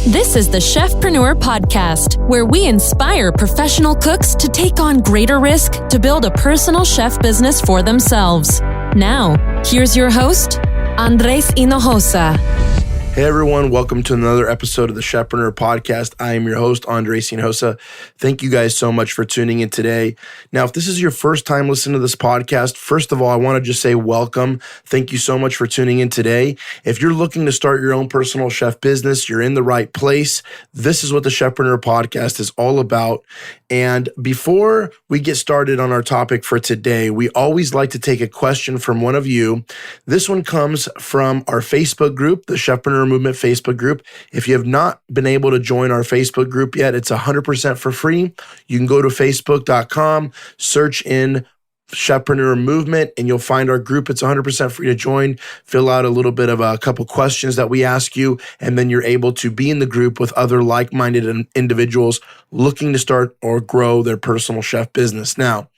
This is the Chefpreneur podcast, where we inspire professional cooks to take on greater risk to build a personal chef business for themselves. Now, here's your host, Andres Hinojosa. Hey everyone, welcome to another episode of the Chefpreneur podcast. I am your host, Andres Hinojosa. Thank you guys so much for tuning in today. Now, if this is your first time listening to this podcast, first of all, I want to just say welcome. Thank you so much for tuning in today. If you're looking to start your own personal chef business, you're in the right place. This is what the Chefpreneur podcast is all about. And before we get started on our topic for today, we always like to take a question from one of you. This one comes from our Facebook group, the Chefpreneur Movement Facebook group. If you have not been able to join our Facebook group yet, it's 100% for free. You can go to facebook.com, search in Chefpreneur Movement, and you'll find our group. It's 100% free to join. Fill out a little bit of a couple questions that we ask you, and then you're able to be in the group with other like-minded individuals looking to start or grow their personal chef business. Now,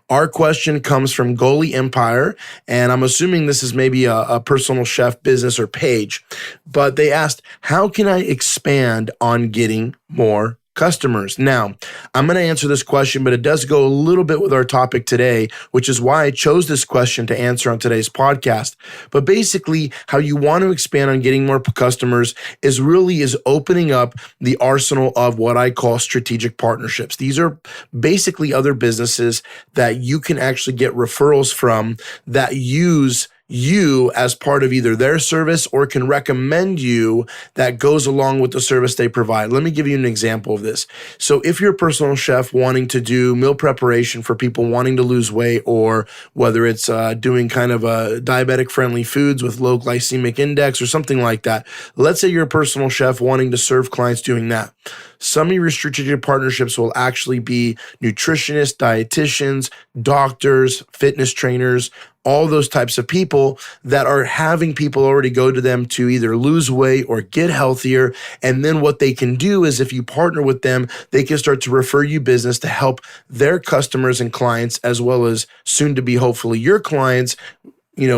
our question comes from Goalie Empire, and I'm assuming this is maybe a personal chef business or page, but they asked, how can I expand on getting more customers? Now, I'm going to answer this question, but it does go a little bit with our topic today, which is why I chose this question to answer on today's podcast. But basically, how you want to expand on getting more customers is opening up the arsenal of what I call strategic partnerships. These are basically other businesses that you can actually get referrals from that use you as part of either their service or can recommend you that goes along with the service they provide. Let me give you an example of this. So if you're a personal chef wanting to do meal preparation for people wanting to lose weight, or whether it's doing kind of a diabetic friendly foods with low glycemic index or something like that, let's say you're a personal chef wanting to serve clients doing that. Some of your strategic partnerships will actually be nutritionists, dietitians, doctors, fitness trainers, all those types of people that are having people already go to them to either lose weight or get healthier. And then what they can do is, if you partner with them, they can start to refer you business to help their customers and clients, as well as soon to be hopefully your clients,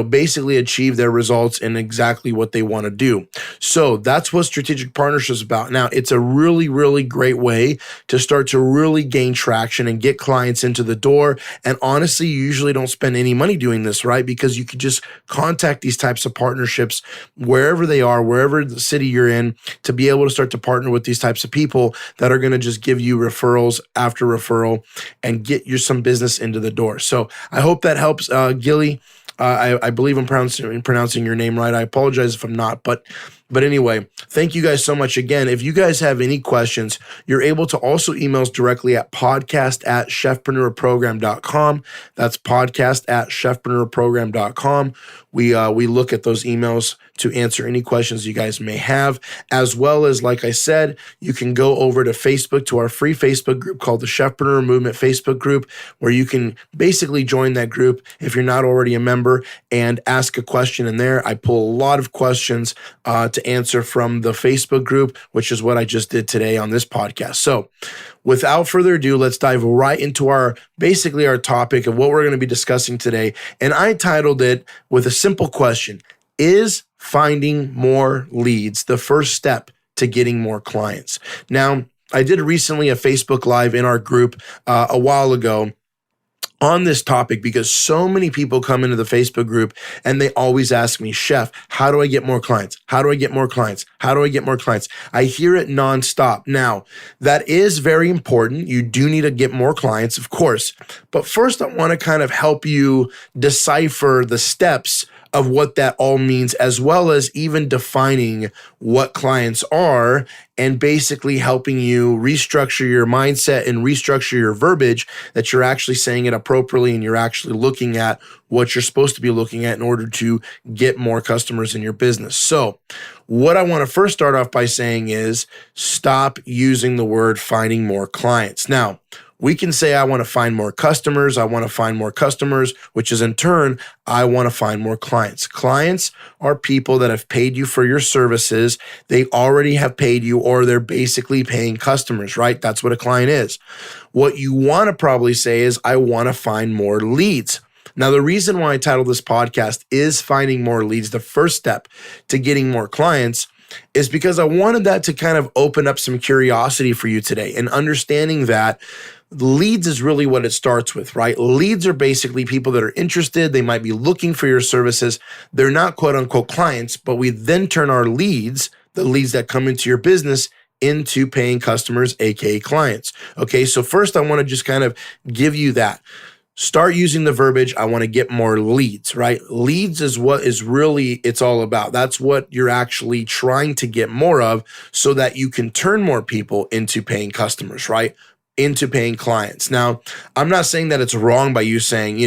basically achieve their results in exactly what they want to do. So that's what strategic partnership is about. Now, it's a really, really great way to start to really gain traction and get clients into the door. And honestly, you usually don't spend any money doing this, right? Because you could just contact these types of partnerships wherever they are, wherever the city you're in, to be able to start to partner with these types of people that are going to just give you referrals after referral and get you some business into the door. So I hope that helps, Gilly. I believe I'm pronouncing your name right. I apologize if I'm not, but anyway, thank you guys so much. Again, if you guys have any questions, you're able to also email us directly at podcast@chefpreneurprogram.com. That's podcast@chefpreneurprogram.com. We look at those emails to answer any questions you guys may have, as well as, like I said, you can go over to Facebook, to our free Facebook group called the Chefpreneur Movement Facebook group, where you can basically join that group if you're not already a member and ask a question in there. I pull a lot of questions to answer from the Facebook group, which is what I just did today on this podcast. So without further ado, let's dive right into our topic of what we're going to be discussing today. And I titled it with a simple question: is finding more leads the first step to getting more clients? Now, I did recently a Facebook Live in our group a while ago on this topic, because so many people come into the Facebook group and they always ask me, Chef, how do I get more clients? How do I get more clients? How do I get more clients? I hear it nonstop. Now, that is very important. You do need to get more clients, of course. But first, I want to kind of help you decipher the steps of what that all means, as well as even defining what clients are and basically helping you restructure your mindset and restructure your verbiage, that you're actually saying it appropriately and you're actually looking at what you're supposed to be looking at in order to get more customers in your business. So what I want to first start off by saying is stop using the word finding more clients. Now, we can say, I want to find more customers. I want to find more customers, which is in turn, I want to find more clients. Clients are people that have paid you for your services. They already have paid you, or they're basically paying customers, right? That's what a client is. What you want to probably say is, I want to find more leads. Now, the reason why I titled this podcast is finding more leads, the first step to getting more clients, is because I wanted that to kind of open up some curiosity for you today, and understanding that leads is really what it starts with, right? Leads are basically people that are interested. They might be looking for your services. They're not quote unquote clients, but we then turn our leads, the leads that come into your business, into paying customers, aka clients. Okay, so first I want to just kind of give you that. Start using the verbiage, I want to get more leads, right? Leads is what is really it's all about. That's what you're actually trying to get more of so that you can turn more people into paying customers, right? Into paying clients. Now, I'm not saying that it's wrong by you saying,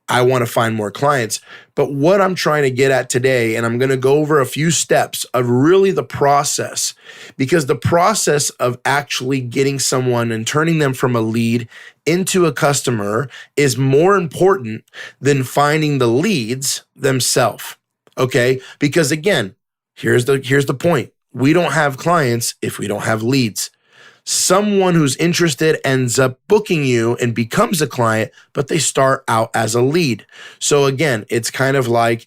I want to find more clients, but what I'm trying to get at today, and I'm going to go over a few steps of really the process, because the process of actually getting someone and turning them from a lead into a customer is more important than finding the leads themselves. Okay? Because again, here's the point. We don't have clients if we don't have leads. Someone who's interested ends up booking you and becomes a client, but they start out as a lead. So again, it's kind of like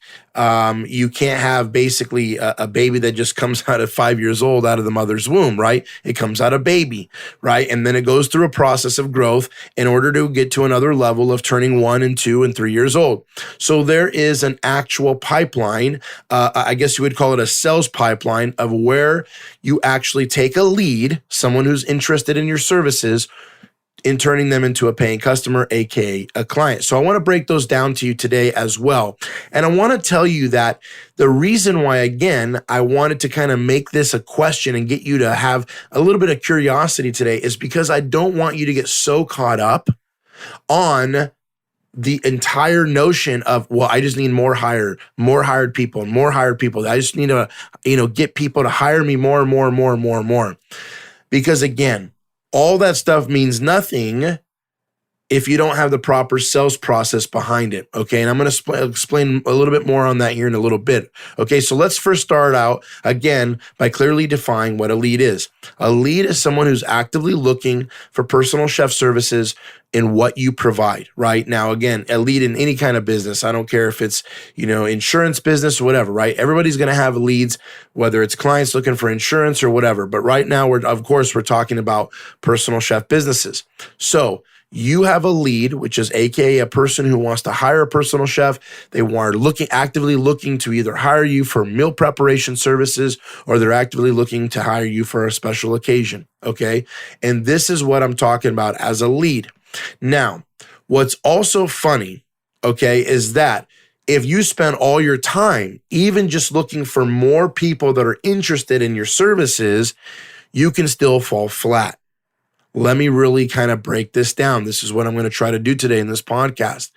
you can't have basically a baby that just comes out at 5 years old out of the mother's womb, right? It comes out a baby, right? And then it goes through a process of growth in order to get to another level of turning 1 and 2 and 3 years old. So there is an actual pipeline, I guess you would call it a sales pipeline, of where you actually take a lead, someone who's interested in your services, in turning them into a paying customer, aka a client. So I want to break those down to you today as well. And I want to tell you that the reason why, again, I wanted to kind of make this a question and get you to have a little bit of curiosity today is because I don't want you to get so caught up on the entire notion of, well, I just need more hired people. I just need to, get people to hire me more. Because again, all that stuff means nothing if you don't have the proper sales process behind it, okay? And I'm going to explain a little bit more on that here in a little bit, okay? So let's first start out, again, by clearly defining what a lead is. A lead is someone who's actively looking for personal chef services in what you provide, right? Now, again, a lead in any kind of business, I don't care if it's, insurance business or whatever, right? Everybody's going to have leads, whether it's clients looking for insurance or whatever. But right now, we're talking about personal chef businesses. So you have a lead, which is AKA a person who wants to hire a personal chef. They are actively looking to either hire you for meal preparation services, or they're actively looking to hire you for a special occasion, okay? And this is what I'm talking about as a lead. Now, what's also funny, okay, is that if you spend all your time even just looking for more people that are interested in your services, you can still fall flat. Let me really kind of break this down. This is what I'm going to try to do today in this podcast.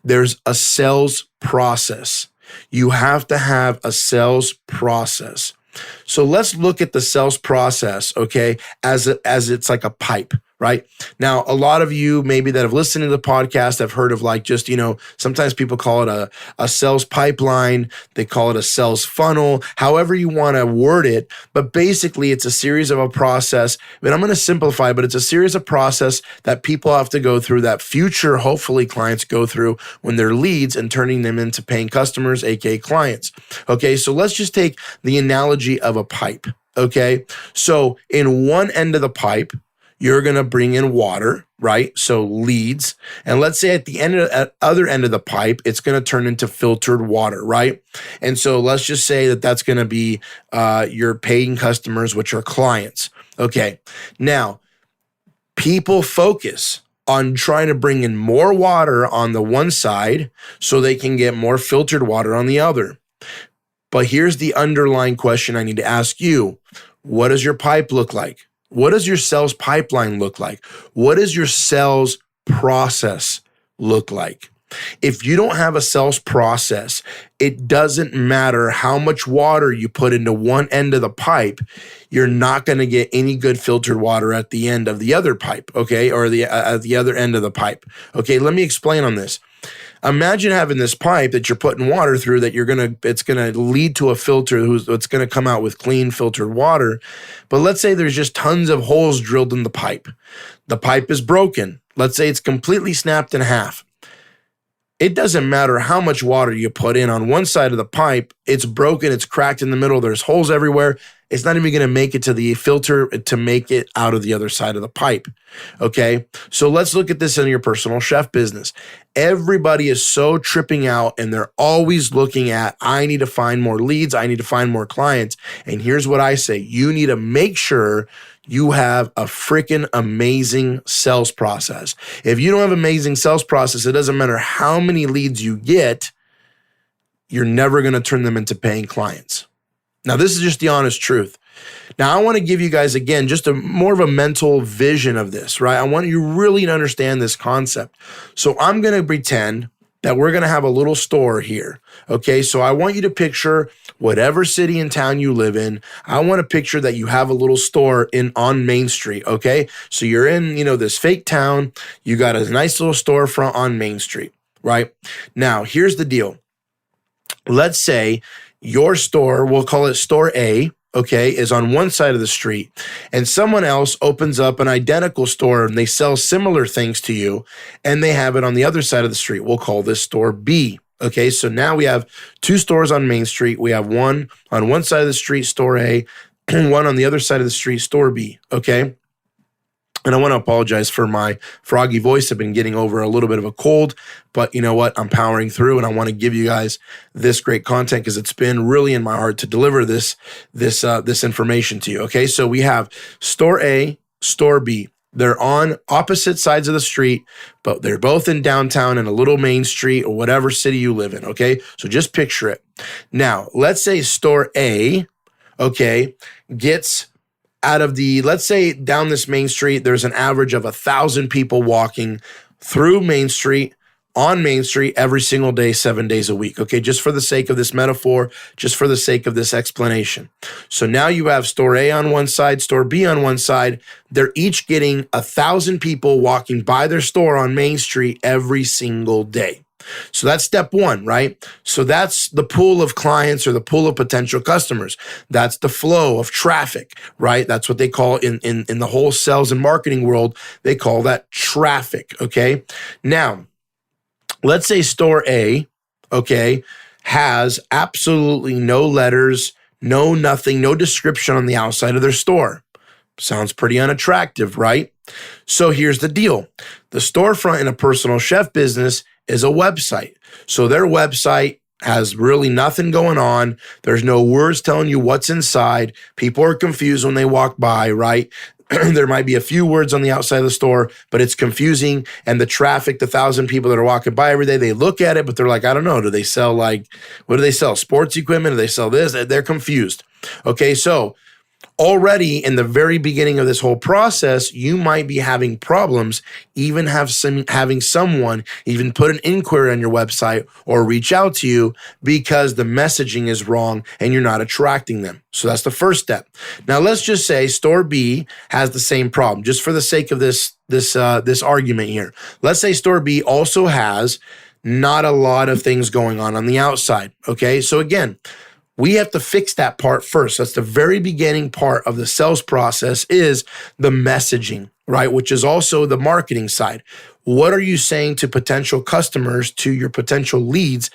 There's a sales process. You have to have a sales process. So let's look at the sales process, okay, as it's like a pipe, right? Now, a lot of you maybe that have listened to the podcast have heard of sometimes people call it a sales pipeline. They call it a sales funnel, however you want to word it. But basically, it's a series of a process. But I'm going to simplify, but it's a series of process that people have to go through, that future, hopefully, clients go through when they're leads and turning them into paying customers, aka clients. Okay, so let's just take the analogy of a pipe. Okay, so in one end of the pipe, you're going to bring in water, right? So leads. And let's say at the other end of the pipe, it's going to turn into filtered water, right? And so let's just say that that's going to be your paying customers, which are clients. Okay. Now, people focus on trying to bring in more water on the one side so they can get more filtered water on the other. But here's the underlying question I need to ask you. What does your pipe look like? What does your sales pipeline look like? What does your sales process look like? If you don't have a sales process, it doesn't matter how much water you put into one end of the pipe, you're not going to get any good filtered water at the end of the other pipe, okay? Or at the other end of the pipe. Okay, let me explain on this. Imagine having this pipe that you're putting water through that it's going to lead to a filter it's going to come out with clean filtered water. But let's say there's just tons of holes drilled in the pipe. The pipe is broken. Let's say it's completely snapped in half. it doesn't matter how much water you put in on one side of the pipe, it's broken, it's cracked in the middle, there's holes everywhere. It's not even going to make it to the filter to make it out of the other side of the pipe. Okay. So let's look at this in your personal chef business. Everybody is so tripping out and they're always looking at, I need to find more leads. I need to find more clients. And here's what I say. You need to make sure you have a freaking amazing sales process. If you don't have an amazing sales process, it doesn't matter how many leads you get, you're never going to turn them into paying clients. Now, this is just the honest truth. Now, I want to give you guys, again, just more of a mental vision of this, right? I want you really to understand this concept. So I'm going to pretend that we're going to have a little store here, okay? So I want you to picture whatever city and town you live in. I want to picture that you have a little store on Main Street, okay? So you're in, this fake town. You got a nice little storefront on Main Street, right? Now, here's the deal. Let's say your store, we'll call it store A, okay, is on one side of the street, and someone else opens up an identical store and they sell similar things to you, and they have it on the other side of the street. We'll call this store B. Okay, so now we have two stores on Main Street. We have one on one side of the street, store A, and one on the other side of the street, store B. Okay. And I want to apologize for my froggy voice. I've been getting over a little bit of a cold, but you know what? I'm powering through, and I want to give you guys this great content because it's been really in my heart to deliver this information to you. Okay, so we have store A, store B. They're on opposite sides of the street, but they're both in downtown in a little Main Street or whatever city you live in. Okay, so just picture it. Now, let's say store A, okay, gets out of let's say down this Main Street, there's an average of 1,000 people walking through Main Street, on Main Street every single day, 7 days a week. Okay, just for the sake of this metaphor, just for the sake of this explanation. So now you have store A on one side, store B on one side. They're each getting 1,000 people walking by their store on Main Street every single day. So that's step one, right? So that's the pool of clients or the pool of potential customers. That's the flow of traffic, right? That's what they call in the whole sales and marketing world, they call that traffic, okay? Now, let's say store A, okay, has absolutely no letters, no nothing, no description on the outside of their store. Sounds pretty unattractive, right? So here's the deal. The storefront in a personal chef business is a website. So their website has really nothing going on. There's no words telling you what's inside. People are confused when they walk by, right? There might be a few words on the outside of the store, but it's confusing. And the traffic, the 1,000 people that are walking by every day, they look at it, but they're like, I don't know. Do they sell what do they sell? Sports equipment? Do they sell this? They're confused. Okay, so already in the very beginning of this whole process, you might be having problems, even having someone even put an inquiry on your website or reach out to you because the messaging is wrong and you're not attracting them. So that's the first step. Now let's just say store B has the same problem, just for the sake of this argument here. Let's say store B also has not a lot of things going on the outside. Okay, so again, we have to fix that part first. That's the very beginning part of the sales process is the messaging, right? Which is also the marketing side. What are you saying to potential customers, to your potential leads?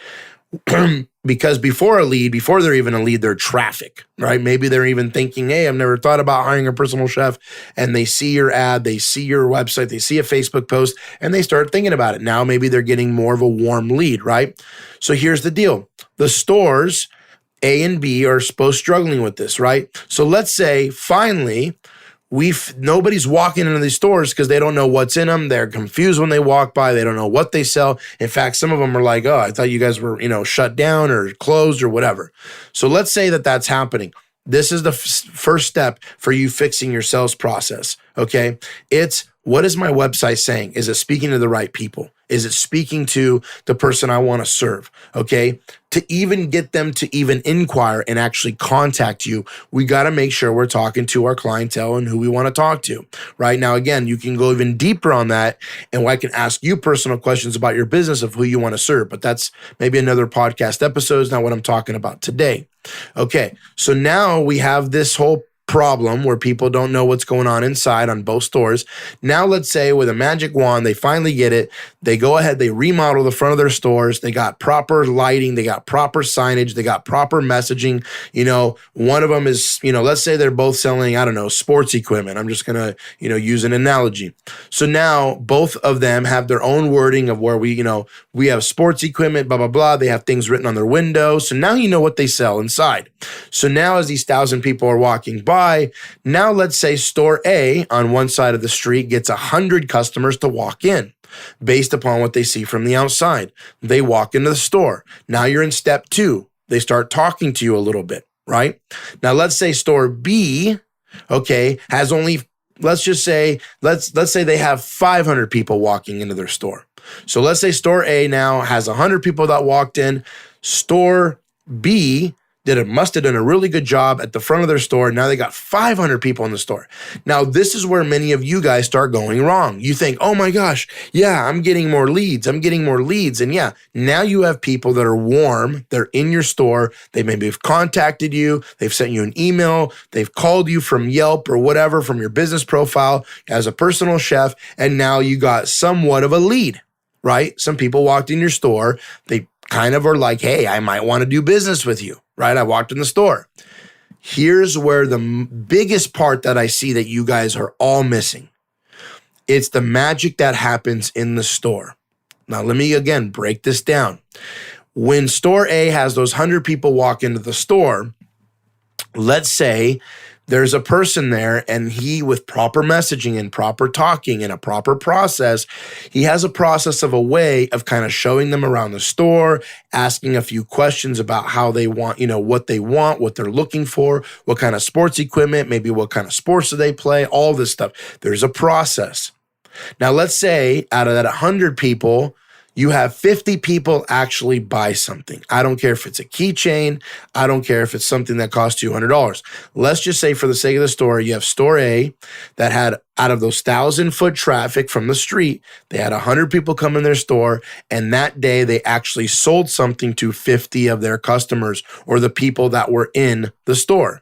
Because before they're even a lead, they're traffic, right? Maybe they're even thinking, hey, I've never thought about hiring a personal chef. And they see your ad, they see your website, they see a Facebook post, and they start thinking about it. Now maybe they're getting more of a warm lead, right? So here's the deal. The stores A and B are both struggling with this, right? So let's say finally nobody's walking into these stores because they don't know what's in them. They're confused when they walk by. They don't know what they sell. In fact, some of them are like, oh, I thought you guys were, shut down or closed or whatever. So let's say that that's happening. This is the first step for you fixing your sales process, okay? It's, what is my website saying? Is it speaking to the right people? Is it speaking to the person I want to serve? Okay. To even get them to even inquire and actually contact you, we got to make sure we're talking to our clientele and who we want to talk to. Right now, again, you can go even deeper on that, and I can ask you personal questions about your business of who you want to serve. But that's maybe another podcast episode. Is not what I'm talking about today. Okay. So now we have this whole problem where people don't know what's going on inside on both stores. Now, let's say with a magic wand, they finally get it. They go ahead, they remodel the front of their stores. They got proper lighting. They got proper signage. They got proper messaging. One of them is, let's say they're both selling, sports equipment. I'm just going to, use an analogy. So now both of them have their own wording of where we have sports equipment, blah, blah, blah. They have things written on their windows. So now you know what they sell inside. So now as these 1,000 people are walking by, now let's say store A on one side of the street gets 100 customers to walk in based upon what they see from the outside. They walk into the store. Now you're in step 2. They start talking to you a little bit, right? Now let's say store B, has only, let's say they have 500 people walking into their store. So let's say store A now has 100 people that walked in. Store B must have done a really good job at the front of their store. Now they got 500 people in the store. Now, this is where many of you guys start going wrong. You think, oh my gosh, yeah, I'm getting more leads. And yeah, now you have people that are warm. They're in your store. They maybe have contacted you. They've sent you an email. They've called you from Yelp or whatever from your business profile as a personal chef. And now you got somewhat of a lead, right? Some people walked in your store. They kind of are like, hey, I might want to do business with you, right? I walked in the store. Here's where the biggest part that I see that you guys are all missing. It's the magic that happens in the store. Now, let me again break this down. When store A has those 100 people walk into the store, let's say there's a person there and he, with proper messaging and proper talking and a proper process, he has a process of a way of kind of showing them around the store, asking a few questions about how they want, what they want, what they're looking for, what kind of sports equipment, maybe what kind of sports do they play, all this stuff. There's a process. Now, let's say out of that 100 people, you have 50 people actually buy something. I don't care if it's a keychain. I don't care if it's something that costs $200. Let's just say for the sake of the story, you have store A that had, out of those 1,000-foot traffic from the street, they had 100 people come in their store, and that day they actually sold something to 50 of their customers or the people that were in the store.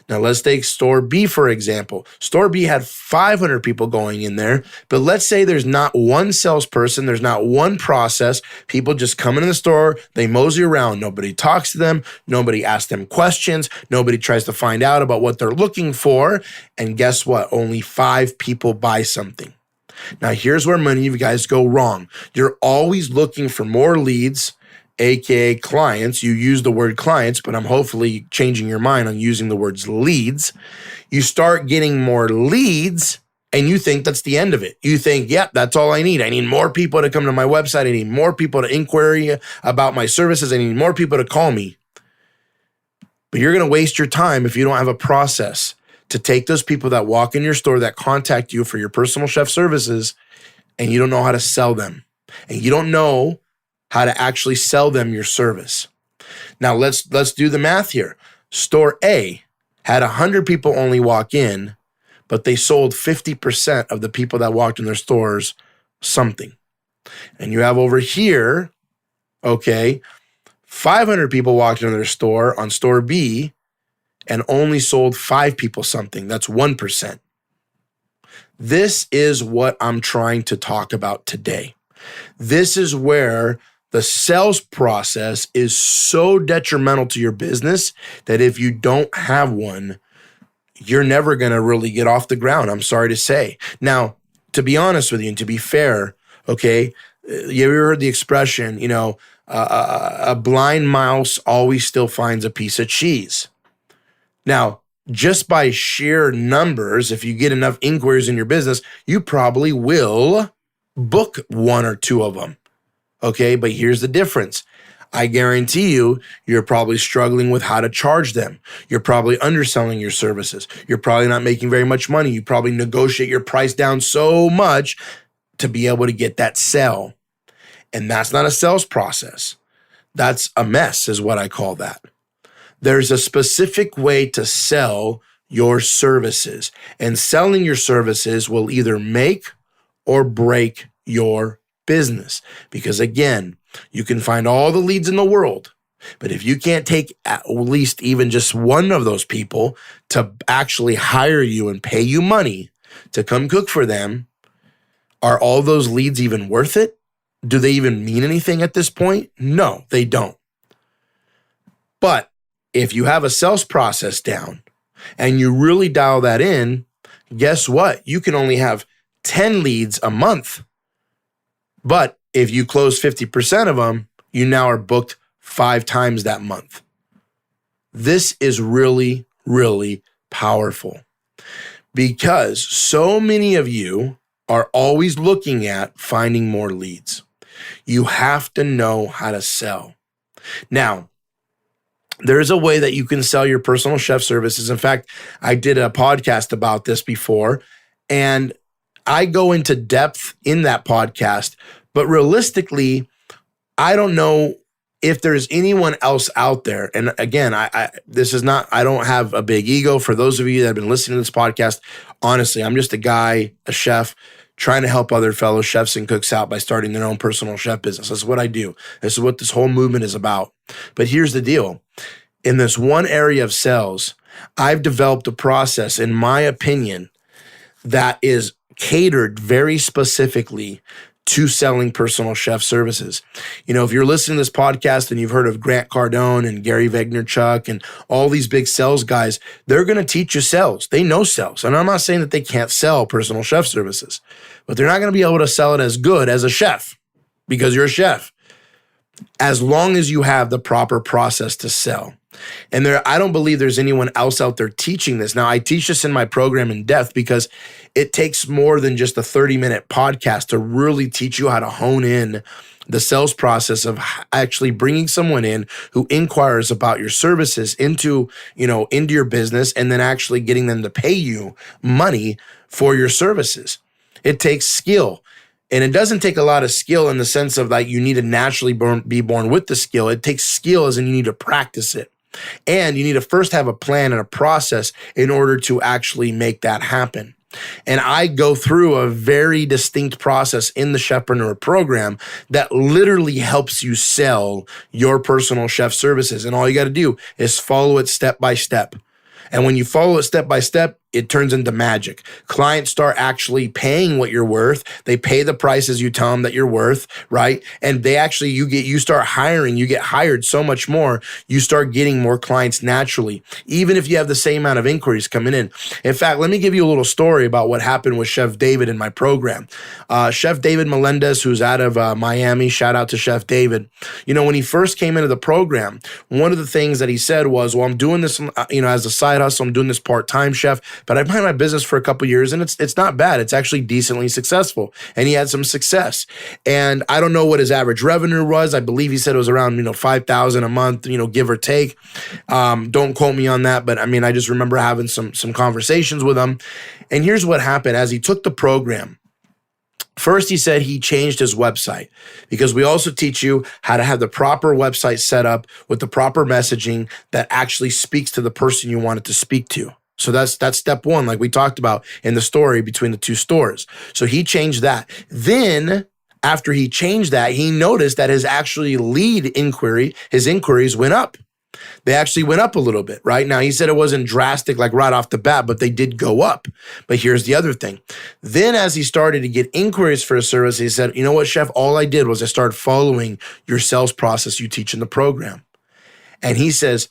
Now, let's take store B, for example. Store B had 500 people going in there, but let's say there's not one salesperson, there's not one process. People just come into the store, they mosey around. Nobody talks to them. Nobody asks them questions. Nobody tries to find out about what they're looking for. And guess what? Only 5 people buy something. Now, here's where many of you guys go wrong. You're always looking for more leads, AKA clients. You use the word clients, but I'm hopefully changing your mind on using the words leads. You start getting more leads and you think that's the end of it. You think, yep, that's all I need. I need more people to come to my website. I need more people to inquire about my services. I need more people to call me. But you're going to waste your time if you don't have a process to take those people that walk in your store that contact you for your personal chef services and you don't know how to sell them. And you don't know how to actually sell them your service. Now, let's do the math here. Store A had 100 people only walk in, but they sold 50% of the people that walked in their stores something. And you have over here, 500 people walked into their store on store B and only sold 5 people something. That's 1%. This is what I'm trying to talk about today. This is where the sales process is so detrimental to your business that if you don't have one, you're never going to really get off the ground. I'm sorry to say. Now, to be honest with you and to be fair, you ever heard the expression, a blind mouse always still finds a piece of cheese. Now, just by sheer numbers, if you get enough inquiries in your business, you probably will book 1 or 2 of them. But here's the difference. I guarantee you're probably struggling with how to charge them. You're probably underselling your services. You're probably not making very much money. You probably negotiate your price down so much to be able to get that sale. And that's not a sales process. That's a mess is what I call that. There's a specific way to sell your services, and selling your services will either make or break your business. Because again, you can find all the leads in the world. But if you can't take at least even just one of those people to actually hire you and pay you money to come cook for them, are all those leads even worth it? Do they even mean anything at this point? No, they don't. But if you have a sales process down and you really dial that in, guess what? You can only have 10 leads a month. But if you close 50% of them, you now are booked 5 times that month. This is really, really powerful because so many of you are always looking at finding more leads. You have to know how to sell. Now, there is a way that you can sell your personal chef services. In fact, I did a podcast about this before, and I go into depth in that podcast. But realistically, I don't know if there's anyone else out there. And again, I don't have a big ego. For those of you that have been listening to this podcast, honestly, I'm just a guy, a chef, trying to help other fellow chefs and cooks out by starting their own personal chef business. That's what I do. This is what this whole movement is about. But here's the deal. In this one area of sales, I've developed a process, in my opinion, that is catered very specifically to selling personal chef services. You know, if you're listening to this podcast and you've heard of Grant Cardone and Gary Vaynerchuk and all these big sales guys, they're going to teach you sales. They know sales. And I'm not saying that they can't sell personal chef services, but they're not going to be able to sell it as good as a chef because you're a chef, as long as you have the proper process to sell. And I don't believe there's anyone else out there teaching this. Now, I teach this in my program in depth because it takes more than just a 30-minute podcast to really teach you how to hone in the sales process of actually bringing someone in who inquires about your services into your business and then actually getting them to pay you money for your services. It takes skill. And it doesn't take a lot of skill in the sense of that you need to naturally be born with the skill. It takes skill as in you need to practice it. And you need to first have a plan and a process in order to actually make that happen. And I go through a very distinct process in the Chefpreneur program that literally helps you sell your personal chef services. And all you got to do is follow it step by step. And when you follow it step by step, it turns into magic. Clients start actually paying what you're worth. They pay the prices you tell them that you're worth, right? And they actually, you start hiring, you get hired so much more. You start getting more clients naturally, even if you have the same amount of inquiries coming in. In fact, let me give you a little story about what happened with Chef David in my program. Chef David Melendez, who's out of Miami, shout out to Chef David. You know, when he first came into the program, one of the things that he said was, well, I'm doing this, as a side hustle, I'm doing this part-time, chef, but I've had my business for a couple of years and it's not bad. It's actually decently successful. And he had some success. And I don't know what his average revenue was. I believe he said it was around, $5,000 a month, give or take. Don't quote me on that. But I just remember having some conversations with him. And here's what happened as he took the program. First, he said he changed his website because we also teach you how to have the proper website set up with the proper messaging that actually speaks to the person you want it to speak to. So that's step one, like we talked about in the story between the two stores. So he changed that. Then after he changed that, he noticed that his inquiries went up. They actually went up a little bit, right? Now, he said it wasn't drastic like right off the bat, but they did go up. But here's the other thing. Then as he started to get inquiries for his service, he said, you know what, chef, all I did was I started following your sales process you teach in the program. And he says,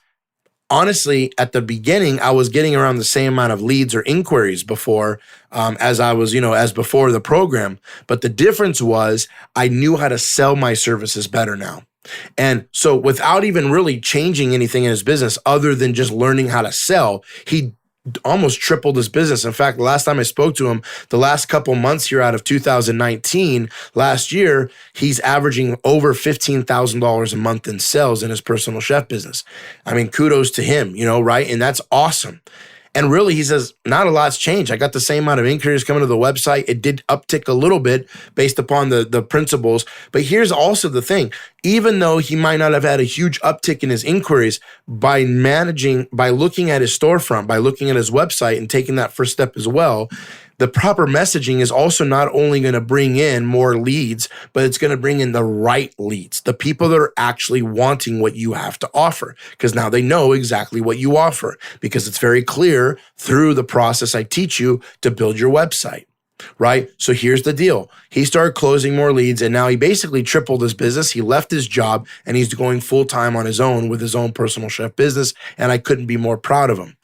honestly, at the beginning, I was getting around the same amount of leads or inquiries before as I was, as before the program. But the difference was I knew how to sell my services better now. And so without even really changing anything in his business other than just learning how to sell, he almost tripled his business. In fact, the last time I spoke to him, the last couple months here out of 2019, last year, he's averaging over $15,000 a month in sales in his personal chef business. Kudos to him, right? And that's awesome. And really, he says, not a lot's changed. I got the same amount of inquiries coming to the website. It did uptick a little bit based upon the principles. But here's also the thing. Even though he might not have had a huge uptick in his inquiries, by looking at his storefront, by looking at his website and taking that first step as well, The proper messaging is also not only going to bring in more leads, but it's going to bring in the right leads, the people that are actually wanting what you have to offer, because now they know exactly what you offer, because it's very clear through the process I teach you to build your website. Right? So here's the deal. He started closing more leads, and now he basically tripled his business. He left his job and he's going full-time on his own with his own personal chef business. And I couldn't be more proud of him.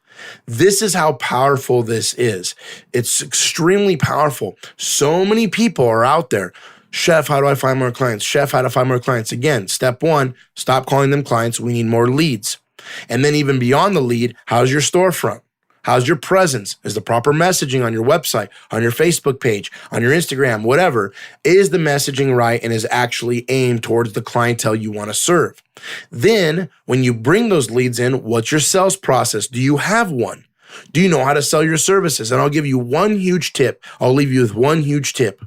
This is how powerful this is. It's extremely powerful. So many people are out there. Chef, how do I find more clients? Chef, how to find more clients? Again, step one, stop calling them clients. We need more leads. And then even beyond the lead, how's your storefront? How's your presence? Is the proper messaging on your website, on your Facebook page, on your Instagram, whatever? Is the messaging right and is actually aimed towards the clientele you want to serve? Then when you bring those leads in, what's your sales process? Do you have one? Do you know how to sell your services? And I'll give you one huge tip. I'll leave you with one huge tip.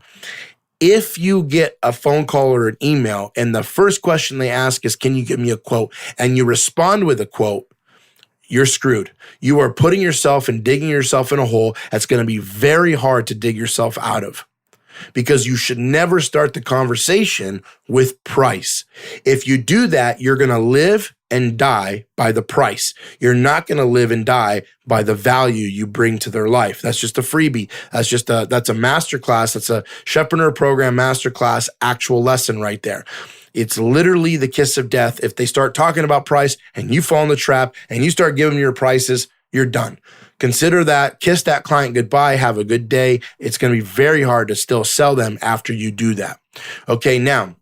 If you get a phone call or an email and the first question they ask is, can you give me a quote? And you respond with a quote, you're screwed. You are putting yourself and digging yourself in a hole that's going to be very hard to dig yourself out of, because you should never start the conversation with price. If you do that, you're going to live and die by the price. You're not going to live and die by the value you bring to their life. That's just a freebie. That's a masterclass. That's a Chefpreneur program masterclass, actual lesson right there. It's literally the kiss of death. If they start talking about price and you fall in the trap and you start giving them your prices, you're done. Consider that, kiss that client goodbye, have a good day. It's going to be very hard to still sell them after you do that. Okay, now,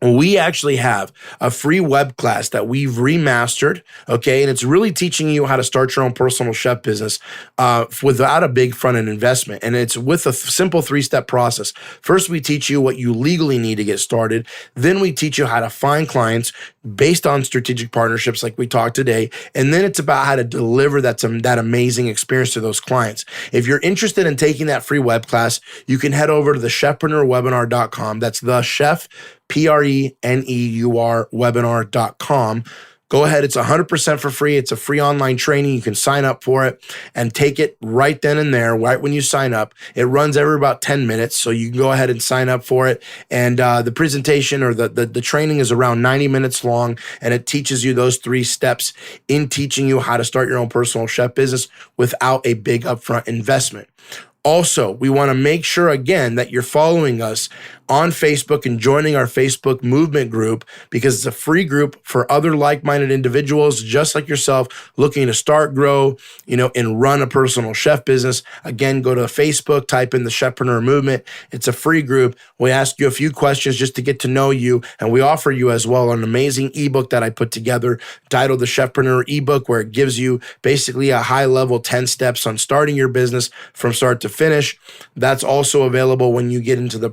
we actually have a free web class that we've remastered, okay? And it's really teaching you how to start your own personal chef business without a big front-end investment. And it's with a simple 3-step process. First, we teach you what you legally need to get started. Then we teach you how to find clients based on strategic partnerships like we talked today. And then it's about how to deliver that amazing experience to those clients. If you're interested in taking that free web class, you can head over to the chefpreneurwebinar.com. That's the chef, PRENEUR webinar.com. Go ahead. It's 100% for free. It's a free online training. You can sign up for it and take it right then and there, right when you sign up. It runs every about 10 minutes, so you can go ahead and sign up for it. And the presentation or the training is around 90 minutes long, and it teaches you those 3 steps in teaching you how to start your own personal chef business without a big upfront investment. Also, we want to make sure, again, that you're following us on Facebook and joining our Facebook movement group, because it's a free group for other like-minded individuals just like yourself looking to start, grow, and run a personal chef business. Again, go to Facebook, type in the Chefpreneur movement. It's a free group. We ask you a few questions just to get to know you, and we offer you as well an amazing ebook that I put together titled the Chefpreneur ebook, where it gives you basically a high-level 10 steps on starting your business from start to finish. That's also available when you get into the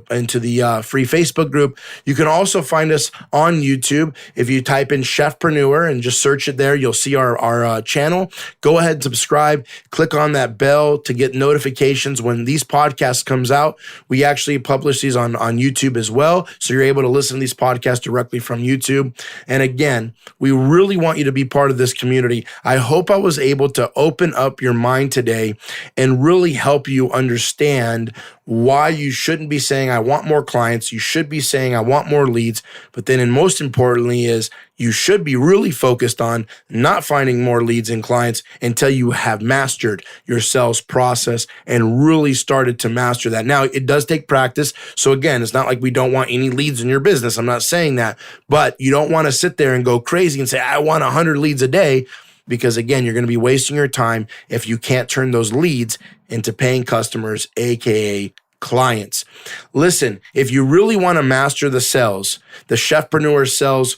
free Facebook group. You can also find us on YouTube. If you type in Chefpreneur and just search it there, you'll see our channel. Go ahead and subscribe. Click on that bell to get notifications when these podcasts comes out. We actually publish these on YouTube as well, so you're able to listen to these podcasts directly from YouTube. And again, we really want you to be part of this community. I hope I was able to open up your mind today and really help you understand why you shouldn't be saying, I want more clients. You should be saying, I want more leads. But then, and most importantly, is you should be really focused on not finding more leads and clients until you have mastered your sales process and really started to master that. Now, it does take practice. So again, it's not like we don't want any leads in your business. I'm not saying that, but you don't want to sit there and go crazy and say, I want 100 leads a day. Because again, you're going to be wasting your time if you can't turn those leads into paying customers, AKA clients. Listen, if you really want to master the sales, the Chefpreneur sales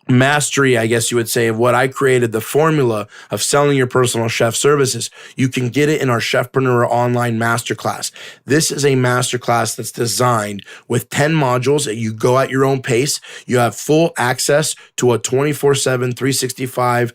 mastery, I guess you would say, of what I created, the formula of selling your personal chef services, you can get it in our Chefpreneur online masterclass. This is a masterclass that's designed with 10 modules that you go at your own pace. You have full access to a 24/7, 365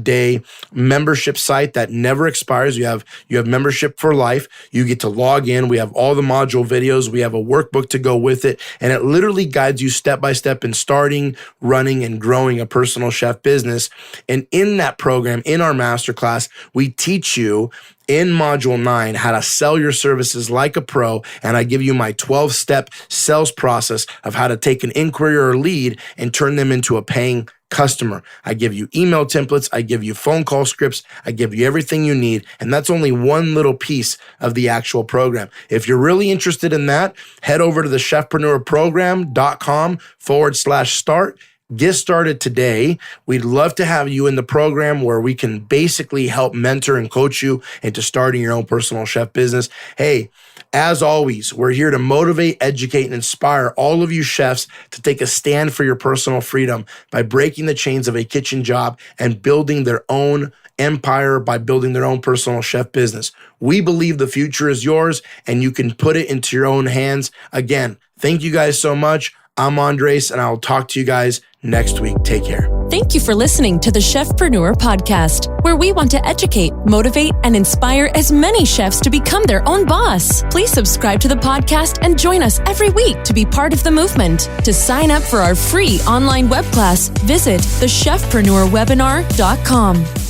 day membership site that never expires. You have membership for life. You get to log in. We have all the module videos. We have a workbook to go with it. And it literally guides you step by step in starting, running, and growing a personal chef business. And in that program, in our masterclass, we teach you in module 9 how to sell your services like a pro. And I give you my 12-step sales process of how to take an inquiry or lead and turn them into a paying customer. I give you email templates. I give you phone call scripts. I give you everything you need. And that's only one little piece of the actual program. If you're really interested in that, head over to the chefpreneurprogram.com/start. Get started today. We'd love to have you in the program where we can basically help mentor and coach you into starting your own personal chef business. Hey, as always, we're here to motivate, educate, and inspire all of you chefs to take a stand for your personal freedom by breaking the chains of a kitchen job and building their own empire by building their own personal chef business. We believe the future is yours and you can put it into your own hands. Again, thank you guys so much. I'm Andres, and I'll talk to you guys next week. Take care. Thank you for listening to the Chefpreneur podcast, where we want to educate, motivate, and inspire as many chefs to become their own boss. Please subscribe to the podcast and join us every week to be part of the movement. To sign up for our free online web class, visit thechefpreneurwebinar.com.